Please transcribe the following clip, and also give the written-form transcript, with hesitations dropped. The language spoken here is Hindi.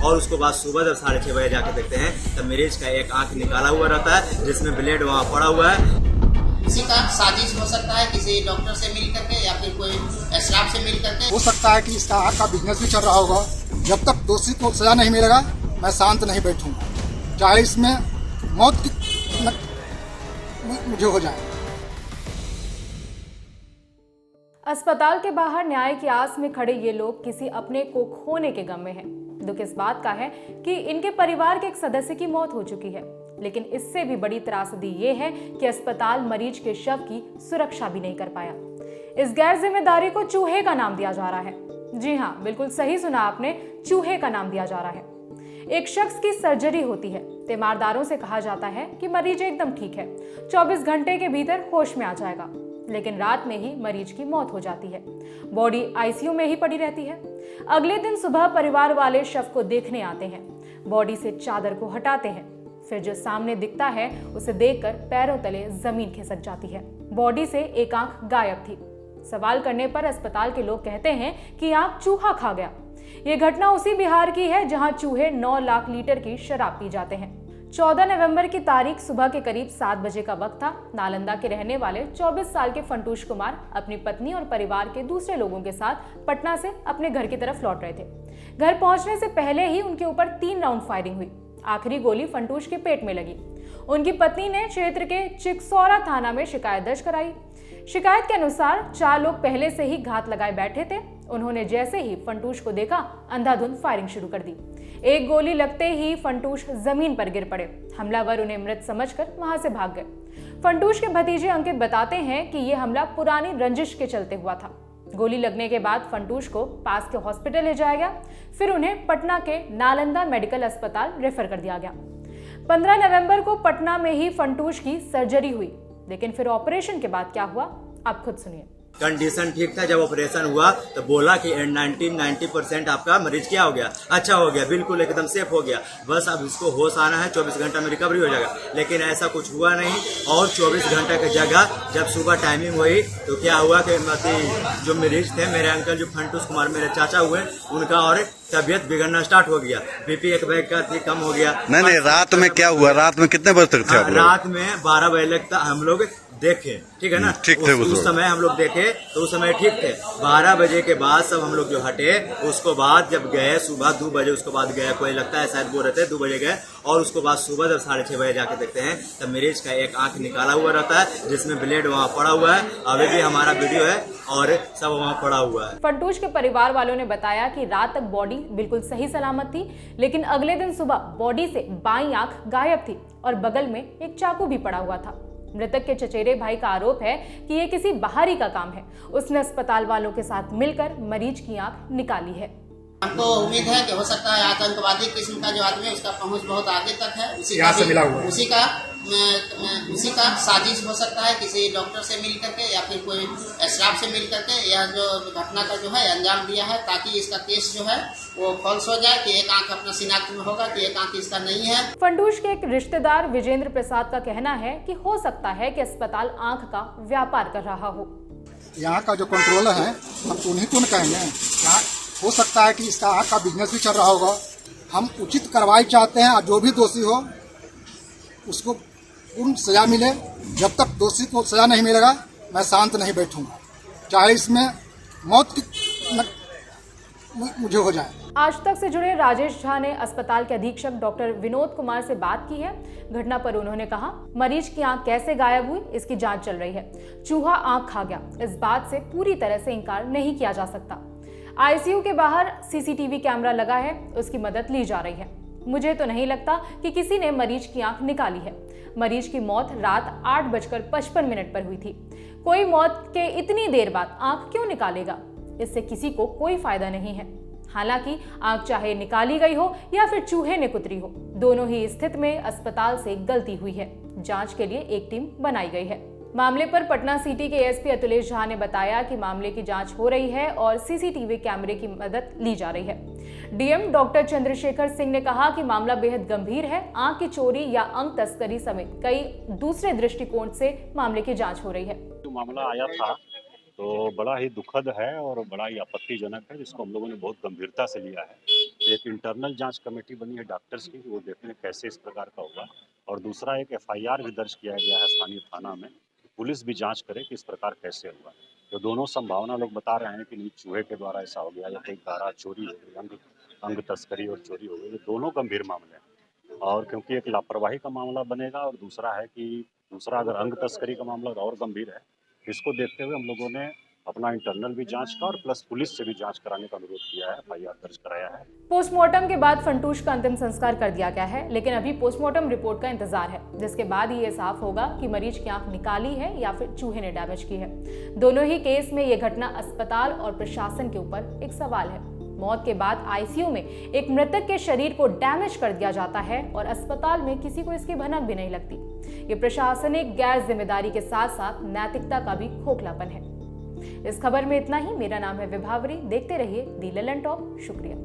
और उसको बाद सुबह जब 6:30 बजे जाके देखते हैं तब मरीज का एक आंख निकाला हुआ रहता है जिसमें ब्लेड वहाँ पड़ा हुआ है। किसी का साजिश हो सकता है, किसी डॉक्टर से मिल करके या फिर कोई स्टाफ से मिल करके। हो सकता है कि इसका आग का बिजनेस भी चल रहा होगा। जब तक दोषी को सजा नहीं मिलेगा मैं शांत नहीं बैठूंगा, चाहे इसमें मौत की मुझे हो जाए। अस्पताल के बाहर न्याय की आस में खड़े ये लोग किसी अपने को खोने के गम में हैं। दुख इस बात का है कि इनके परिवार के एक सदस्य की मौत हो चुकी है, लेकिन इससे भी बड़ी त्रासदी ये है कि अस्पताल मरीज के शव की सुरक्षा भी नहीं कर पाया। इस गैर जिम्मेदारी को चूहे का नाम दिया जा रहा है। जी हाँ, बिल्कुल सही सुना आपने, चूहे का नाम दिया जा रहा है। एक शख्स की सर्जरी होती है, तीमारदारों से कहा जाता है कि मरीज एकदम ठीक है, 24 घंटे के भीतर होश में आ जाएगा, लेकिन रात में ही मरीज की मौत हो जाती है। बॉडी आईसीयू में ही पड़ी रहती है। अगले दिन सुबह परिवार वाले शव को देखने आते हैं, बॉडी से चादर को हटाते हैं, फिर जो सामने दिखता है उसे देखकर पैरों तले जमीन खिसक जाती है। बॉडी से एक आंख गायब थी। सवाल करने पर अस्पताल के लोग कहते हैं कि आंख चूहा खा गया। ये घटना उसी बिहार की है जहां चूहे 9 लाख लीटर की शराब पी जाते हैं। 14 नवंबर की तारीख सुबह के करीब 7 बजे का वक्त था। नालंदा के रहने वाले 24 साल के फंटूश कुमार अपनी पत्नी और परिवार के दूसरे लोगों के साथ पटना से अपने घर की तरफ लौट रहे थे। घर पहुंचने से पहले ही उनके ऊपर 3 राउंड फायरिंग हुई। आखिरी गोली फंटूश के पेट में लगी। उनकी पत्नी ने क्षेत्र के चिकसौरा थाना में शिकायत दर्ज कराई। शिकायत के अनुसार 4 लोग पहले से ही घात लगाए बैठे थे। उन्होंने जैसे ही फंटूश को देखा अंधाधुंध फायरिंग शुरू कर दी। एक गोली लगते ही फंटूश जमीन पर गिर पड़े। हमलावर उन्हें मृत समझकर वहां से भाग गए। फंटूश के भतीजे अंकित बताते हैं कि यह हमला पुरानी रंजिश के चलते हुआ था। गोली लगने के बाद फंटूश को पास के हॉस्पिटल ले जाया गया, फिर उन्हें पटना के नालंदा मेडिकल अस्पताल रेफर कर दिया गया। 15 नवंबर को पटना में ही फंटूश की सर्जरी हुई, लेकिन फिर ऑपरेशन के बाद क्या हुआ आप खुद सुनिए। कंडीशन ठीक था। जब ऑपरेशन हुआ तो बोला कि 90% आपका मरीज क्या हो गया, अच्छा हो गया, बिल्कुल एकदम सेफ हो गया, बस अब इसको होश आना है, 24 घंटा में रिकवरी हो जाएगा। लेकिन ऐसा कुछ हुआ नहीं। और 24 घंटे की जगह जब सुबह टाइमिंग हुई तो क्या हुआ कि जो मरीज थे मेरे अंकल जो फंटूश कुमार मेरे चाचा हुए, उनका और तबियत बिगड़ना स्टार्ट हो गया। बीपी एक बैग का कम हो गया। नहीं, रात में क्या हुआ? रात में कितने बजे तक थे आप लोग? रात में 12 बजे तक हम लोग देखे, ठीक है ना, ठीक थे उस समय हम लोग देखे तो उस समय ठीक थे। 12 बजे के बाद सब हम लोग जो हटे, उसको बाद जब गए सुबह 2 बजे, उसको बाद गए, कोई लगता है शायद बोल रहे थे 2 बजे गए, और उसको बाद सुबह जब 6:30 बजे जाके देखते हैं तब मरीज का एक आंख निकाला हुआ रहता है जिसमें ब्लेड वहाँ पड़ा हुआ है। अभी भी हमारा वीडियो है और सब वहाँ पड़ा हुआ है। फंटूश के परिवार वालों ने बताया कि रात तक बॉडी बिल्कुल सही सलामत थी, लेकिन अगले दिन सुबह बॉडी से बाईं आंख गायब थी और बगल में एक चाकू भी पड़ा हुआ था। मृतक के चचेरे भाई का आरोप है कि यह किसी बाहरी का काम है। उसने अस्पताल वालों के साथ मिलकर मरीज की आंख निकाली है। हमको उम्मीद है कि हो सकता है आतंकवादी किस्म का जो आदमी है उसका पहुंच बहुत आगे तक है, उसी का साजिश हो सकता है, किसी डॉक्टर से मिल करके या फिर कोई स्टाफ से मिल करके यह जो घटना का जो है अंजाम दिया है, ताकि इसका केस जो है वो फॉल्स हो जाए कि एक आंख अपना शिनाख्त में होगा कि एक आंख इसका नहीं है। फंटूश के एक रिश्तेदार विजेंद्र प्रसाद का कहना है कि हो सकता है कि अस्पताल आंख का व्यापार कर रहा हो। यहाँ का जो कंट्रोलर है हम उन्हीं को कहेंगे। हो सकता है कि इसका आग का बिजनेस भी चल रहा होगा। हम उचित कार्रवाई चाहते हैं और जो भी दोषी हो उसको पूर्ण सजा मिले। जब तक दोषी को सजा नहीं मिलेगा मैं शांत नहीं बैठूंगा, चाहे इसमें मौत की मुझे हो जाए। आज तक से जुड़े राजेश झा ने अस्पताल के अधीक्षक डॉक्टर विनोद कुमार से बात की है। घटना पर उन्होंने कहा, मरीज की आंख कैसे गायब हुई इसकी जांच चल रही है। चूहा आंख खा गया, इस बात से पूरी तरह से इनकार नहीं किया जा सकता। आईसीयू के बाहर सीसीटीवी कैमरा लगा है, उसकी मदद ली जा रही है। मुझे तो नहीं लगता कि किसी ने मरीज की आंख निकाली है। मरीज की मौत रात 8:55 पर हुई थी। कोई मौत के इतनी देर बाद आंख क्यों निकालेगा? इससे किसी को कोई फायदा नहीं है। हालांकि आंख चाहे निकाली गई हो या फिर चूहे ने कुतरी हो, दोनों ही स्थिति में अस्पताल से गलती हुई है। जांच के लिए एक टीम बनाई गई है। मामले पर पटना सिटी के एसपी अतुलेश झा ने बताया कि मामले की जांच हो रही है और सीसीटीवी कैमरे की मदद ली जा रही है। डीएम डॉक्टर चंद्रशेखर सिंह ने कहा कि मामला बेहद गंभीर है। आंख की चोरी या अंग तस्करी समेत कई दूसरे दृष्टिकोण से मामले की जांच हो रही है। जो मामला आया था तो बड़ा ही दुखद है और बड़ा ही आपत्तिजनक है, जिसको हम लोगों ने बहुत गंभीरता से लिया है। एक इंटरनल जांच कमेटी बनी है डॉक्टर्स की, वो देखने कैसे इस प्रकार का होगा, और दूसरा एक FIR भी दर्ज किया गया है स्थानीय थाना में, पुलिस भी जांच करे कि इस प्रकार कैसे हुआ। तो दोनों संभावना लोग बता रहे हैं कि नहीं चूहे के द्वारा ऐसा हो गया या कोई धारा चोरी हो गई, अंग तस्करी और चोरी हो गई। ये दोनों गंभीर मामले हैं, और क्योंकि एक लापरवाही का मामला बनेगा और दूसरा है कि अगर अंग तस्करी का मामला और गंभीर है, इसको देखते हुए हम लोगों ने अपना इंटरनल भी जांच का और प्लस पुलिस से भी जांच कराने का अनुरोध किया है, FIR दर्ज कराया है। पोस्टमार्टम के बाद फंटूश का अंतिम संस्कार कर दिया गया है, लेकिन अभी पोस्टमार्टम रिपोर्ट का इंतजार है, जिसके बाद ही ये साफ होगा कि मरीज की आंख निकाली है या फिर चूहे ने डैमेज की है। दोनों ही केस में ये घटना अस्पताल और प्रशासन के ऊपर एक सवाल है। मौत के बाद ICU में एक मृतक के शरीर को डैमेज कर दिया जाता है और अस्पताल में किसी को इसकी भनक भी नहीं लगती। ये प्रशासनिक गैर जिम्मेदारी के साथ साथ नैतिकता का भी खोखलापन है। इस खबर में इतना ही। मेरा नाम है विभावरी। देखते रहिए दी ललन टॉप। शुक्रिया।